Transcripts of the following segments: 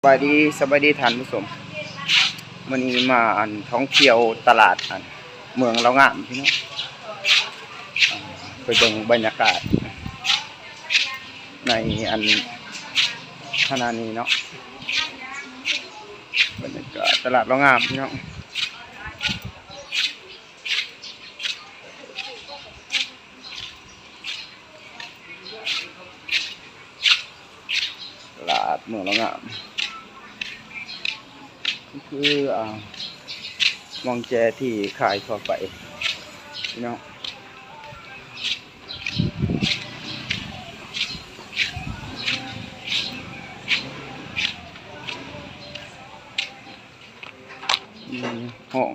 สบายดีท่านผู้ชมวันนี้มาท่องเที่ยวตลาดเมืองเรางามพี่น้องไปเบิ่งบรรยากาศในขณะนี้เนาะบรรยากาศตลาดเรางามพี่น้องตลาดเมืองเรางามคือมองแจที่ขายทั่วไปพี่น้องห้อง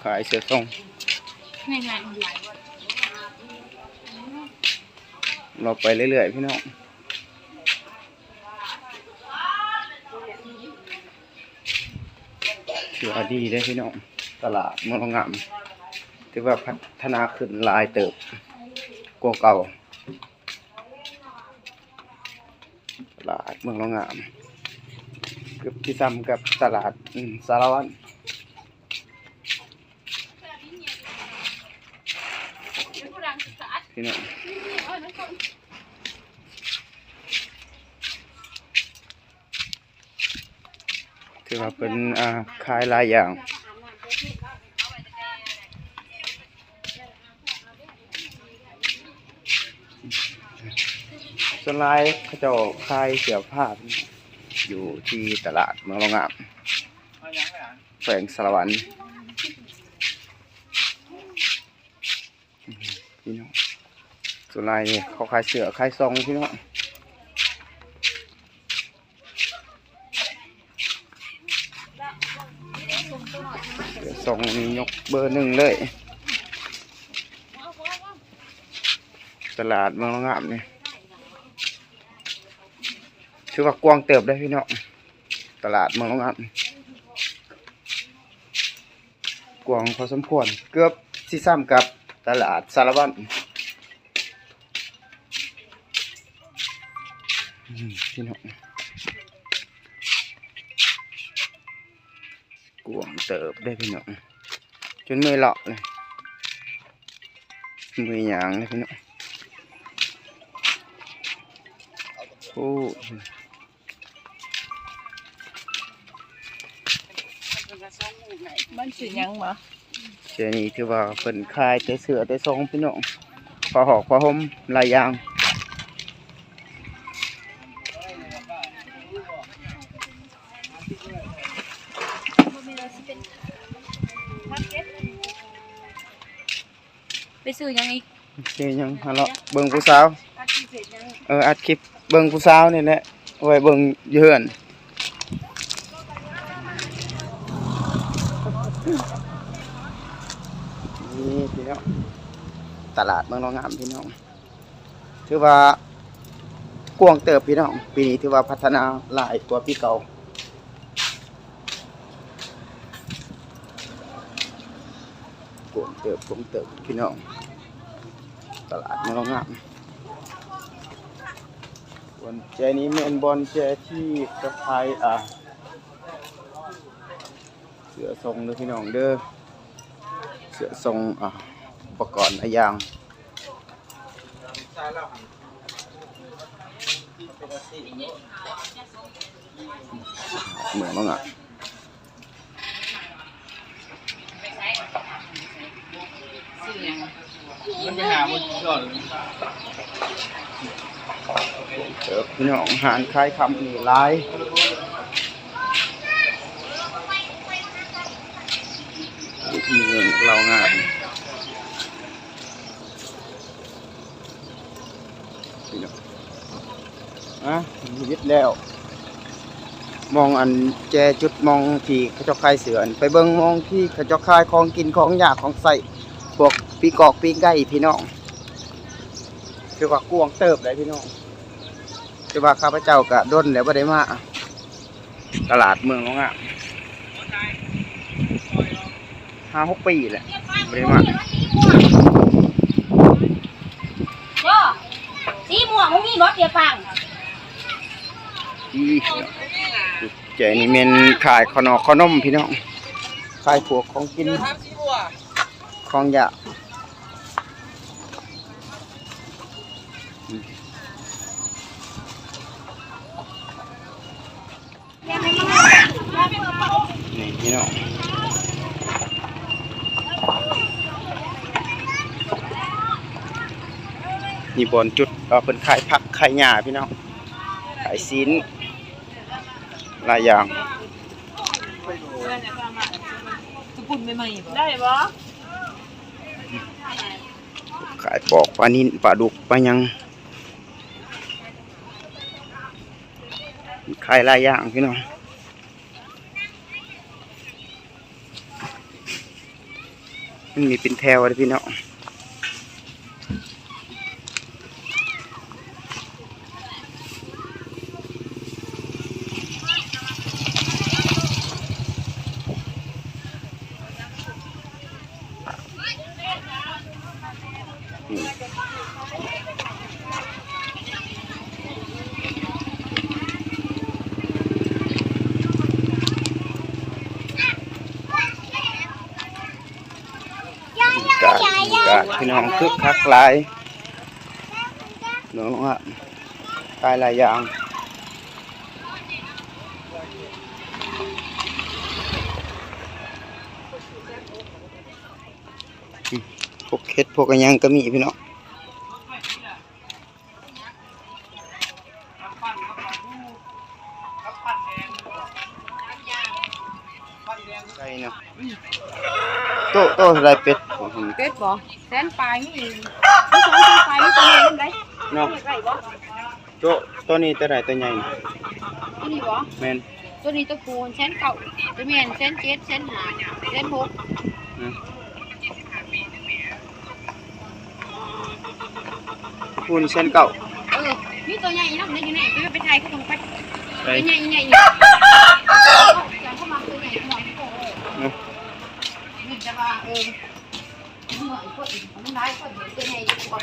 ขายเสื้อทรงเราไปเรื่อยๆพี่น้องถือว่าดีได้พี่น้องตลาดเมืองเรางามถือว่าพัฒนาขึ้นหลายเติบกว่าเก่าตลาดเมืองเรางามเกือบที่ซ้ำกับตลาดสารวัตรพี่น้องถือว่าเป็นขายหลายอย่างส่วนหลายเขาจะขายเสื้อผ้าอยู่ที่ตลาดเมืองเรางามแขวงสารวัตรพี่น้องส่วนหลายนี่เขาขายเสื้อขายซองพี่น้องส่งยกเบอร์ 1เลยตลาดเมืองเรางามนี่ถือว่ากว้างเติบได้พี่น้องตลาดเมืองเรางามกว้างพอสมควรเกือบสิซ้ำกับตลาดสารวัตรพี่น้องกว้างเติบได้พี่น้องจนมือเลาะเลยมือหยางเลยพี่น้องโอ้มันสิยังบ่เจนี่ถือว่าเพิ่นขายแต่เสื้อแต่ทรงพี่น้องผ้าหอกผ้าห่มหลายอย่างไปซื้อยังอีกซื้อยังฮะเลาะเบิ่งผู้สาวอัดคลิปเบิ่งผู้สาวนี่แหละไว้เบิ่งเยือนนี่พี่น้องตลาดเมืองเรางามพี่น้องถือว่ากว้างเติบพี่น้องปีนี้ถือว่าพัฒนาหลายกว่าปีเก่ากว้างเติบพี่น้องตลาดเมืองเรางามบนแจนี้เป็นบอลแจที่กระพายเสือทรงเด้อพี่น้องเด้อเสือทรงอุปกรณ์หลายอย่างเหมือนบ้างอ่ะพี่น้องหารคล้ายคำนี่ลายที่เมืองเรางามพี่น้องยึดแล้วมองแจจุดมองที่เขาจะคายเสือไปเบิ่งมองที่เขาจะคายของกินของยากของใส่พวกปีกอกปีไก่พี่น้องคือว่ากวงเติบเลยพี่น้องคือว่าข้าพเจ้าก็ด้นแล้วบ่ได้มาตลาดเมืองเรางาม5-6 ปีแหละบ่ได้มาสีม่วงมึงมีรถเดียวฟังอี เจนี่เมนขายขนมพี่น้องขายพวกของกินของอยากนี่พี่น้องนี่บอนจุดเป็นขายผักขายหญ้าพี่น้องขายซีนหลายอย่างปุ่นใหม่ๆได้ปะขายปอกปลานิ่นปลาดุกปลายังขายหลายอย่างพี่น้องมันมีเป็นแถวเลยพี่น้องกาพี่น้องคึกคักหลายน้องฮะขายหลายอย่างพวกเห็ดพวกอะไรยังก็มีพี่น้องไก่เนาะโตอะไรเป็ดเป็ดบ่แสนปลายนี่ไม่สองแสนปลายนี่ตัวใหญ่ยังไงเนาะตัวนี้ตัวไหนตัวใหญ่ตัวนี้บ่แมนตัวนี้ตัวปูนแสนเก่าตัวแมนแสนเจ็ดแสนห้าแสนหกปูนแสนเก่านี่ตัวใหญ่นะนี่อยู่ไหนไปไทยก็ต้องไปใหญ่นี่จะเข้ามาตัวใหญ่หน่อยนี่จะว่าเหนื่อยก็อีกมันได้ก็เดี๋ยวตัวใหญ่ก่อน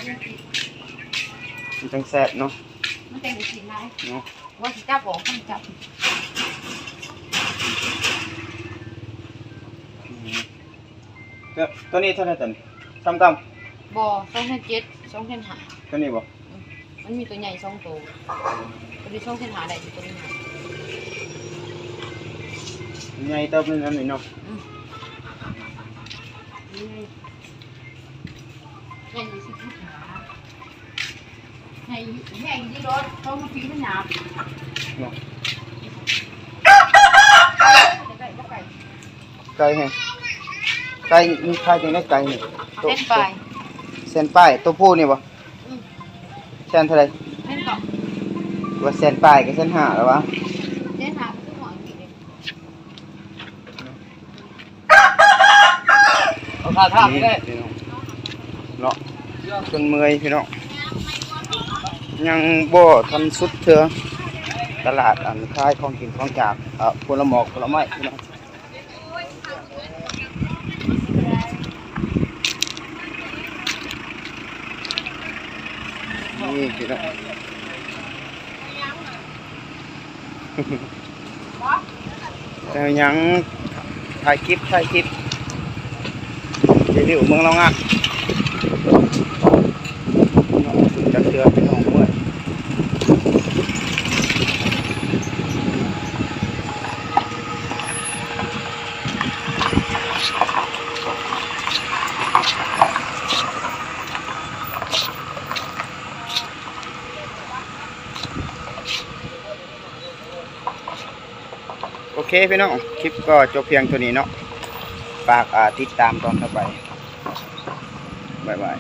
มันจังแซ่บเนาะมันแต่งสีไหนเนาะว่าสิจับบอกมันจับตัวนี้เท่าไหร่ตัวนี้ซ้ำบ่2,700 2,500ตัวนี้บ่มันมีตัวใหญ่2ตัวตัวนี้2,500ได้ตัวนี้ใหญ่เติบนึงนั่นนี่เนาะใหญ่สิใหญ่ดีรถต้องมาปีนหนาบเนาะไก่แห้งไก่มีใครจังได้ไก่นี่เส้นปลายตัวผู้นี่บ่เส้นเท่าไหร่เส้นก่อนว่าเส้นปลายกับเส้นห้าแล้ววะเส้นห้าคือหัวกี่เลยเอาขาท่าไม่ได้เนาะจนเมื่อยพี่น้องยังบ่ทันสุดเถื่อตลาดขายของกินของจากผลไม้พี่น้องนี่พี่น้องแต่ยังถ่ายคลิปรีวิวเมืองเราอ่ะจะเตือนพี่น้องด้วยโอเคพี่น้องคลิปก็จบเพียงเท่านี้เนาะฝากติดตามตอนต่อไปบ๊ายบาย